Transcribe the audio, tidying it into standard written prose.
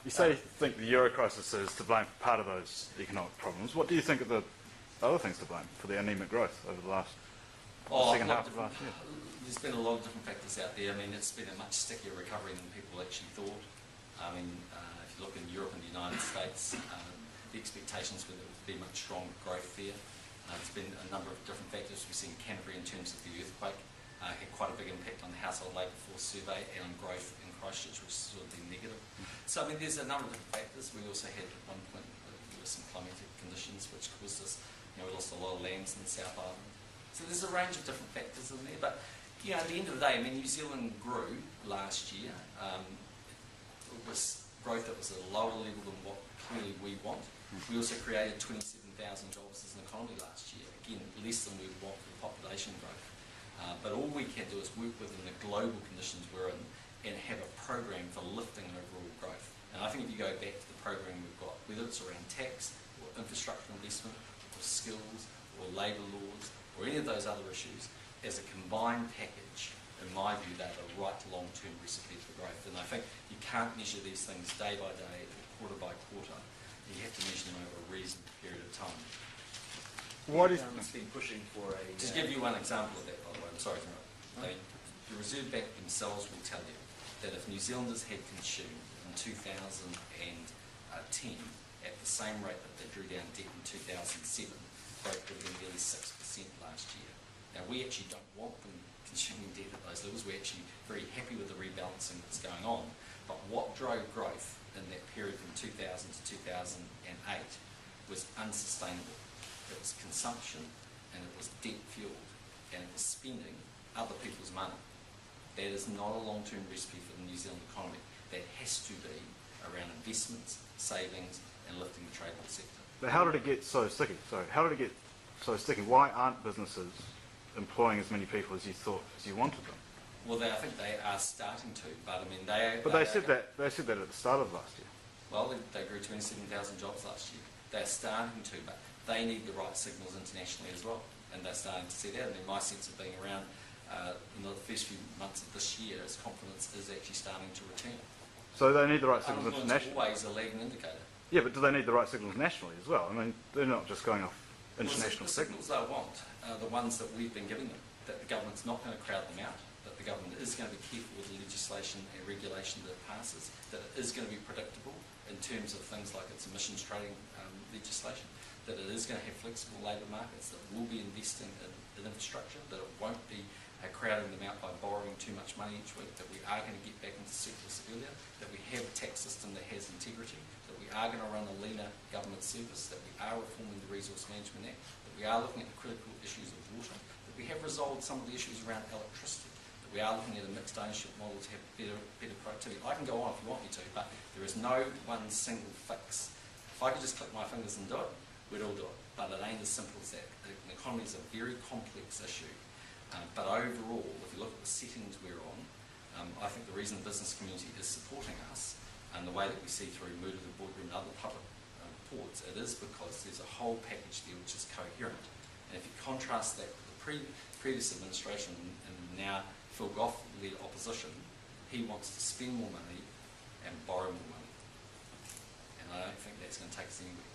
You say you think the euro crisis is to blame for part of those economic problems. What do you think are the other things to blame for the anemic growth over the second half of last year? There's been a lot of different factors out there. I mean, it's been a much stickier recovery than people actually thought. I mean, if you look in Europe and the United States, the expectations were there would be much stronger growth there. There's been a number of different factors. We've seen Canterbury in terms of the earthquake had quite a big impact on the household labour force survey and on growth in Christchurch, which has sort of been negative. So I mean, there's a number of different factors. We also had at one point there were some climatic conditions which caused us, we lost a lot of lambs in the South Island. So there's a range of different factors in there. But at the end of the day, I mean, New Zealand grew last year. It was growth that was at a lower level than what clearly we want. We also created 27,000 jobs as an economy last year. Again, less than we would want for the population growth. But all we can do is work within the global conditions we're in and have a program for lifting overall growth. And I think if you go back to the program we've got, whether it's around tax or infrastructure investment or skills or labour laws or any of those other issues, as a combined package, in my view, they're the right long-term recipe for growth. And I think you can't measure these things day by day or quarter by quarter. You have to measure them over a reasonable period of time. What is been pushing for a... Just give you one example of that, by the way. I'm sorry to interrupt. I mean, the Reserve Bank themselves will tell you that if New Zealanders had consumed in 2010 at the same rate that they drew down debt in 2007, growth would have been nearly 6% last year. Now, we actually don't want them consuming debt at those levels. We're actually very happy with the rebalancing that's going on. But what drove growth in that period from 2000 to 2008 was unsustainable. It was consumption, and it was debt-fueled, and it was spending other people's money. That is not a long-term recipe for the New Zealand economy. That has to be around investments, savings, and lifting the trading sector. But how did it get so sticky? Sorry, how did it get so sticky? Why aren't businesses employing as many people as you thought, as you wanted them? Well, I think they are starting to, but I mean, they said that at the start of last year. Well, they grew 27,000 jobs last year. They're starting to, but they need the right signals internationally as well, and they're starting to see that. And in my sense of being around in the first few months of this year, as confidence is actually starting to return. So they need the right signals internationally. Always a lagging indicator. Yeah, but do they need the right signals nationally as well? I mean, they're not just going off international signals. The signals they want are the ones that we've been giving them, that the government's not going to crowd them out, that the government is going to be careful with the legislation and regulation that it passes, that it is going to be predictable in terms of things like its emissions trading legislation, that it is going to have flexible labour markets, that we'll be investing in infrastructure, that it won't be crowding them out by borrowing too much money each week, that we are going to get back into surplus earlier, that we have a tax system that has integrity, that we are going to run a leaner government service, that we are reforming the Resource Management Act, that we are looking at the critical issues of water, that we have resolved some of the issues around electricity, that we are looking at a mixed ownership model to have better productivity. I can go on if you want me to, but there is no one single fix. If I could just click my fingers and do it, we'd all do it. But it ain't as simple as that. An economy is a very complex issue. But overall, if you look at the settings we're on, I think the reason the business community is supporting us and the way that we see through Mood of the Boardroom and other public reports, it is because there's a whole package there which is coherent. And if you contrast that with the previous administration and now Phil Goff-led opposition, he wants to spend more money and borrow more money. And I don't think that's going to take us anywhere.